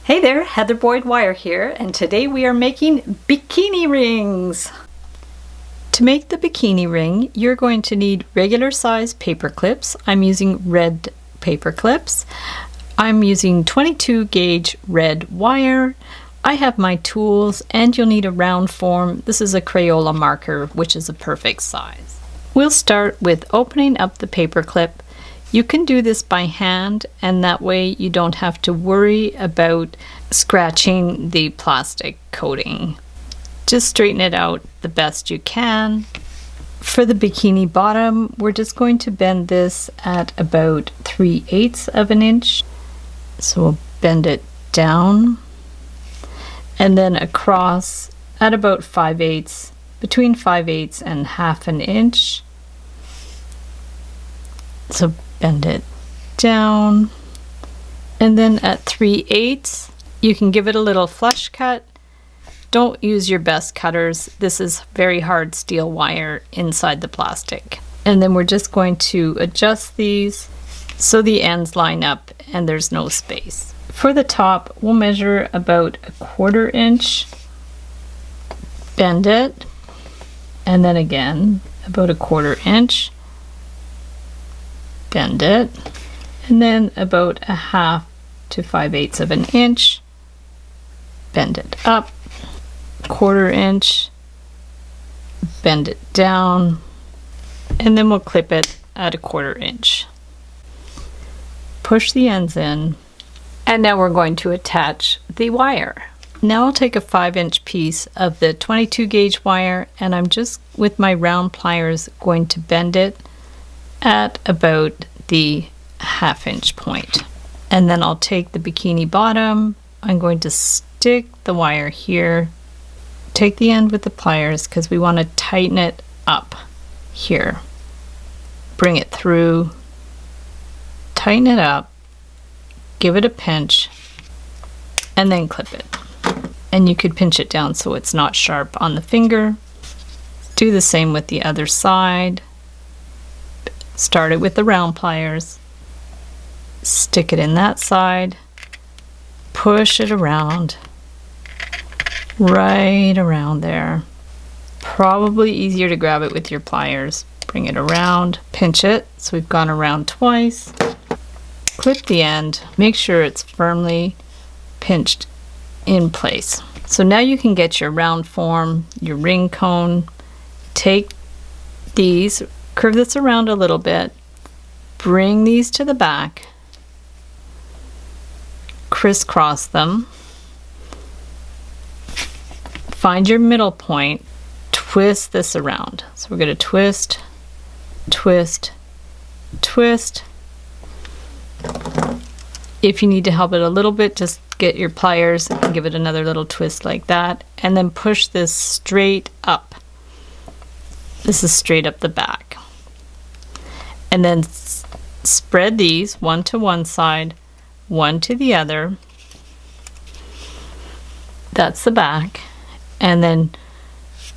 Hey there, Heather Boyd Wire here, and today we are making bikini rings. To make the bikini ring, you're going to need regular size paper clips. I'm using red paper clips. I'm using 22 gauge red wire. I have my tools, and you'll need a round form. This is a Crayola marker, which is a perfect size. We'll start with opening up the paper clip. You can do this by hand, and that way you don't have to worry about scratching the plastic coating. Just straighten it out the best you can. For the bikini bottom, we're just going to bend this at about 3/8 of an inch. So we'll bend it down and then across at about 5/8, between 5/8 and 1/2 an inch. So bend it down, and then at 3/8 you can give it a little flush cut. Don't use your best cutters. This is very hard steel wire inside the plastic. And then we're just going to adjust these so the ends line up and there's no space. For the top, we'll measure about 1/4 inch, bend it, and then again about 1/4 inch, bend it, and then about 1/2 to 5/8 of an inch, bend it up, 1/4 inch, bend it down, and then we'll clip it at 1/4 inch. Push the ends in, and now we're going to attach the wire. Now I'll take a 5-inch piece of the 22 gauge wire, and I'm just with my round pliers going to bend it at about the 1/2 inch point. And then I'll take the bikini bottom. I'm going to stick the wire here. Take the end with the pliers because we want to tighten it up here. Bring it through, tighten it up, give it a pinch, and then clip it. And you could pinch it down so it's not sharp on the finger. Do the same with the other side. Start it with the round pliers, stick it in that side, push it around, right around there. Probably easier to grab it with your pliers. Bring it around, pinch it, so we've gone around twice. Clip the end, make sure it's firmly pinched in place. So now you can get your round form, your ring cone. Take these, curve this around a little bit, bring these to the back, crisscross them, find your middle point, twist this around. So we're going to twist, twist, twist. If you need to help it a little bit, just get your pliers and give it another little twist like that, and then push this straight up. This is straight up the back. And then spread these, one to one side, one to the other. That's the back. And then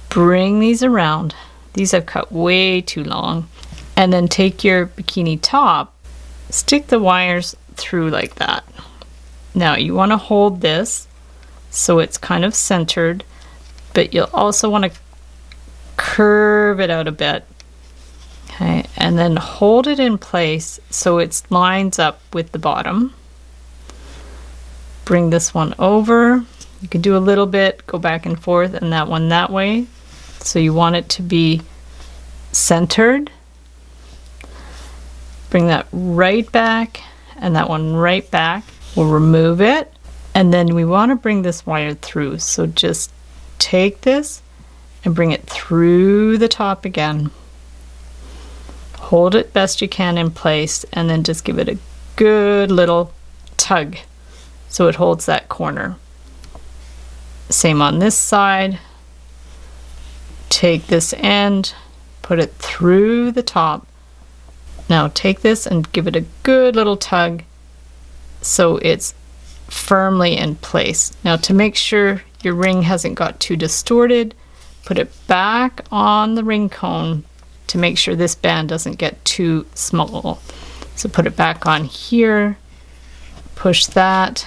bring these around. These I've cut way too long. And then take your bikini top, stick the wires through like that. Now you want to hold this so it's kind of centered, but you'll also want to curve it out a bit. Okay, and then hold it in place so it lines up with the bottom. Bring this one over. You can do a little bit, go back and forth, and that one that way. So you want it to be centered. Bring that right back, and that one right back. We'll remove it, and then we want to bring this wire through. So just take this and bring it through the top again. Hold it best you can in place, and then just give it a good little tug so it holds that corner. Same on this side. Take this end, put it through the top. Now take this and give it a good little tug so it's firmly in place. Now to make sure your ring hasn't got too distorted, put it back on the ring cone to make sure this band doesn't get too small. So put it back on here, push that,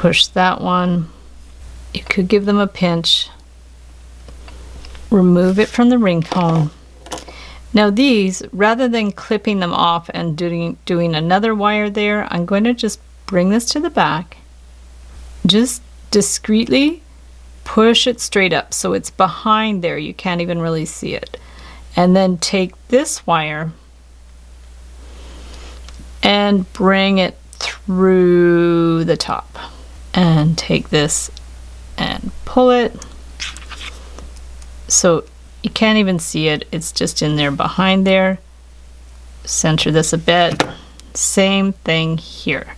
push that one. You could give them a pinch. Remove it from the ring cone. Now these, rather than clipping them off and doing another wire there, I'm going to just bring this to the back. Just discreetly push it straight up so it's behind there. You can't even really see it. And then take this wire and bring it through the top. And take this and pull it. So you can't even see it, it's just in there behind there. Center this a bit. Same thing here.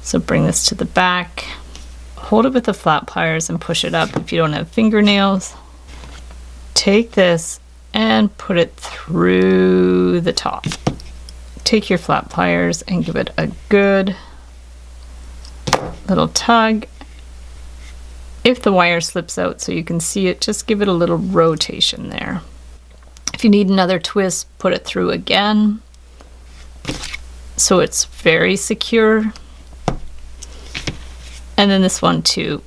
So bring this to the back. Hold it with the flat pliers and push it up if you don't have fingernails. Take this and put it through the top. Take your flat pliers and give it a good little tug. If the wire slips out so you can see it, just give it a little rotation there. If you need another twist, put it through again so it's very secure. And then this one too,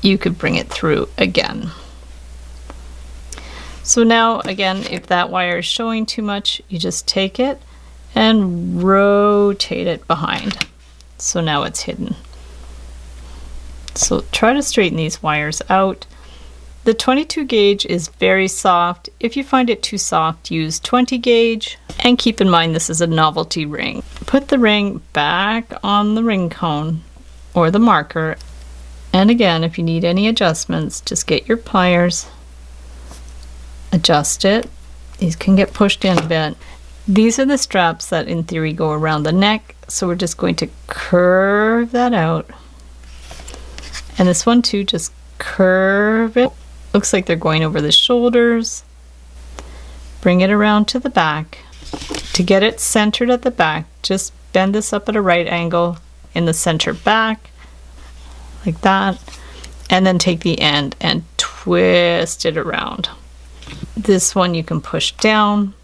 you could bring it through again. So now again, if that wire is showing too much, you just take it and rotate it behind. So now it's hidden. So try to straighten these wires out. The 22 gauge is very soft. If you find it too soft, use 20 gauge. And keep in mind this is a novelty ring. Put the ring back on the ring cone or the marker. And again, if you need any adjustments, just get your pliers, adjust it. These can get pushed in a bit. These are the straps that in theory go around the neck. So we're just going to curve that out. And this one too, just curve it. Looks like they're going over the shoulders. Bring it around to the back. To get it centered at the back, just bend this up at a right angle in the center back, like that. And then take the end and twist it around. This one you can push down,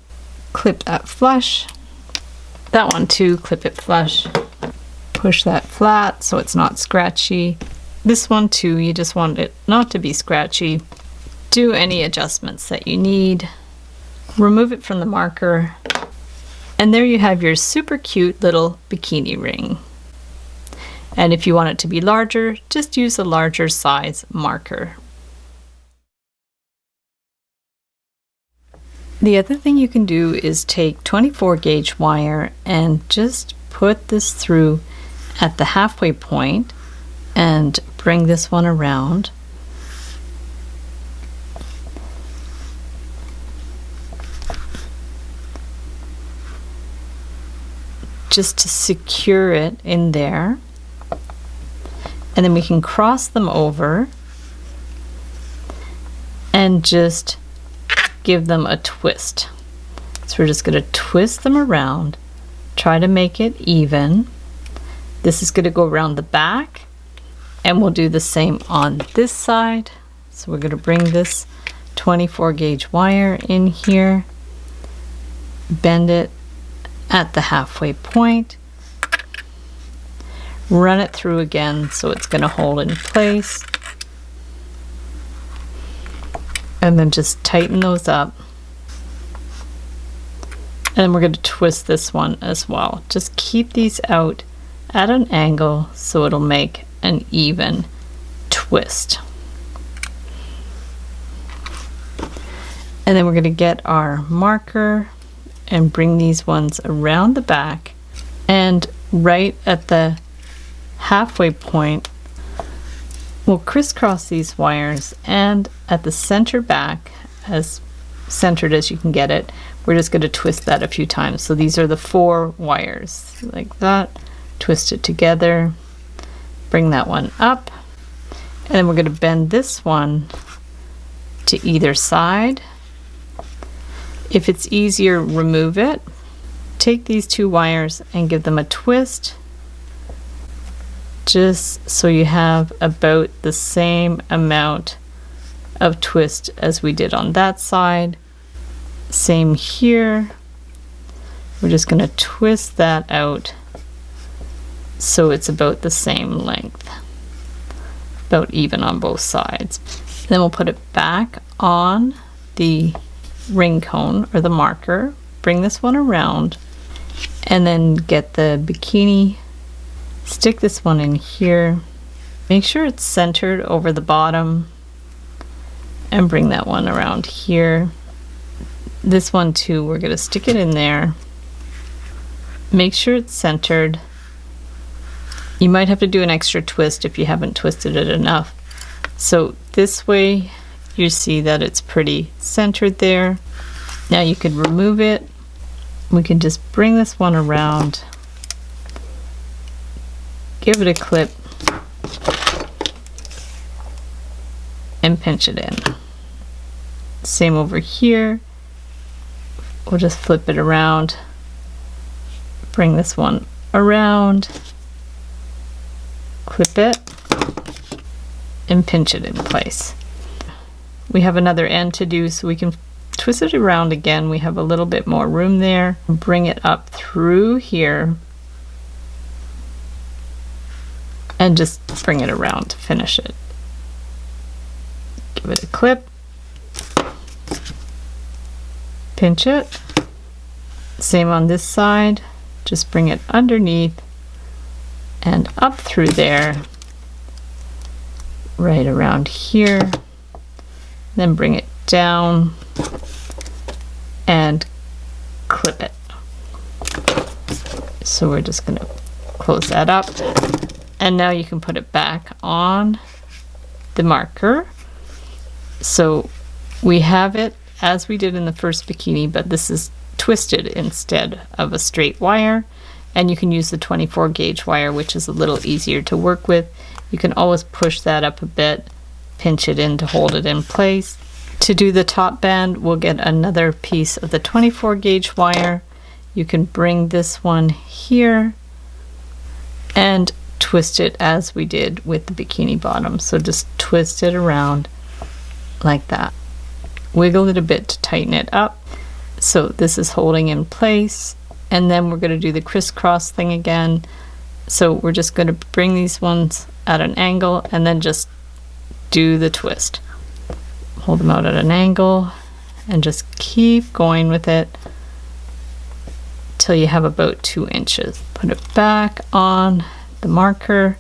clip that flush. That one too, clip it flush. Push that flat so it's not scratchy. This one too, you just want it not to be scratchy. Do any adjustments that you need. Remove it from the marker. And there you have your super cute little bikini ring. And if you want it to be larger, just use a larger size marker. The other thing you can do is take 24 gauge wire and just put this through at the halfway point and bring this one around. Just to secure it in there. And then we can cross them over and just give them a twist. So we're just going to twist them around, try to make it even. This is going to go around the back, and we'll do the same on this side. So we're going to bring this 24 gauge wire in here, bend it at the halfway point, run it through again so it's going to hold in place, and then just tighten those up. And then we're going to twist this one as well. Just keep these out at an angle so it'll make an even twist. And then we're going to get our marker and bring these ones around the back, and right at the halfway point we'll crisscross these wires, and at the center back, as centered as you can get it, we're just going to twist that a few times. So these are the 4 wires, like that. Twist it together, bring that one up, and then we're going to bend this one to either side. If it's easier, remove it. Take these 2 wires and give them a twist, just so you have about the same amount of twist as we did on that side. Same here. We're just going to twist that out so it's about the same length. about even on both sides. Then we'll put it back on the ring cone or the marker, bring this one around, and then get the bikini, stick this one in here, make sure it's centered over the bottom, and bring that one around here. This one too, we're going to stick it in there, make sure it's centered. You might have to do an extra twist if you haven't twisted it enough. So this way you see that it's pretty centered there. Now you could remove it. We can just bring this one around, give it a clip, and pinch it in. Same over here. We'll just flip it around, bring this one around, clip it, and pinch it in place. We have another end to do, so we can twist it around again. We have a little bit more room there. Bring it up through here and just bring it around to finish it. Give it a clip, pinch it. Same on this side, just bring it underneath and up through there, right around here, then bring it down and clip it. So we're just going to close that up, and now you can put it back on the marker. So we have it as we did in the first bikini, but this is twisted instead of a straight wire, and you can use the 24 gauge wire, which is a little easier to work with. You can always push that up a bit, pinch it in to hold it in place. To do the top band, we'll get another piece of the 24 gauge wire. You can bring this one here and twist it as we did with the bikini bottom. So just twist it around like that. Wiggle it a bit to tighten it up. So this is holding in place, and then we're going to do the crisscross thing again. So we're just going to bring these ones at an angle and then just do the twist. Hold them out at an angle and just keep going with it till you have about 2 inches. Put it back on the marker.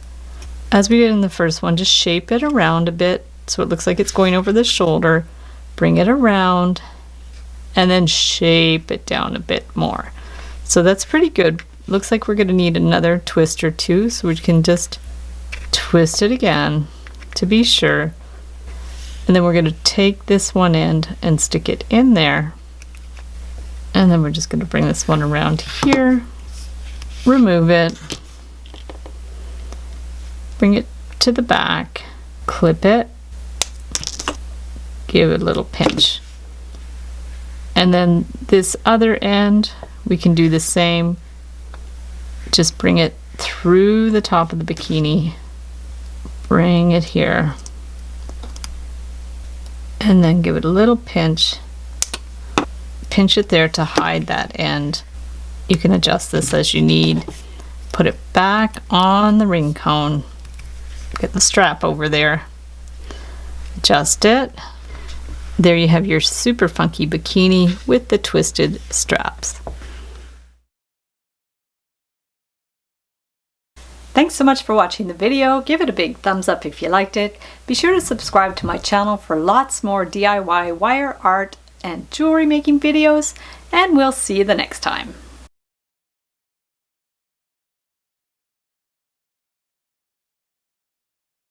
As we did in the first one, just shape it around a bit so it looks like it's going over the shoulder. Bring it around and then shape it down a bit more. So that's pretty good. Looks like we're going to need another twist or two, so we can just twist it again to be sure. And then we're going to take this one end and stick it in there. And then we're just going to bring this one around here, remove it, bring it to the back, clip it, give it a little pinch. And then this other end, we can do the same. Just bring it through the top of the bikini, bring it here, and then give it a little pinch. Pinch it there to hide that end. You can adjust this as you need. Put it back on the ring cone. Get the strap over there. Adjust it. There you have your super funky bikini with the twisted straps. Thanks so much for watching the video. Give it a big thumbs up if you liked it. Be sure to subscribe to my channel for lots more DIY wire art and jewelry making videos, and we'll see you the next time.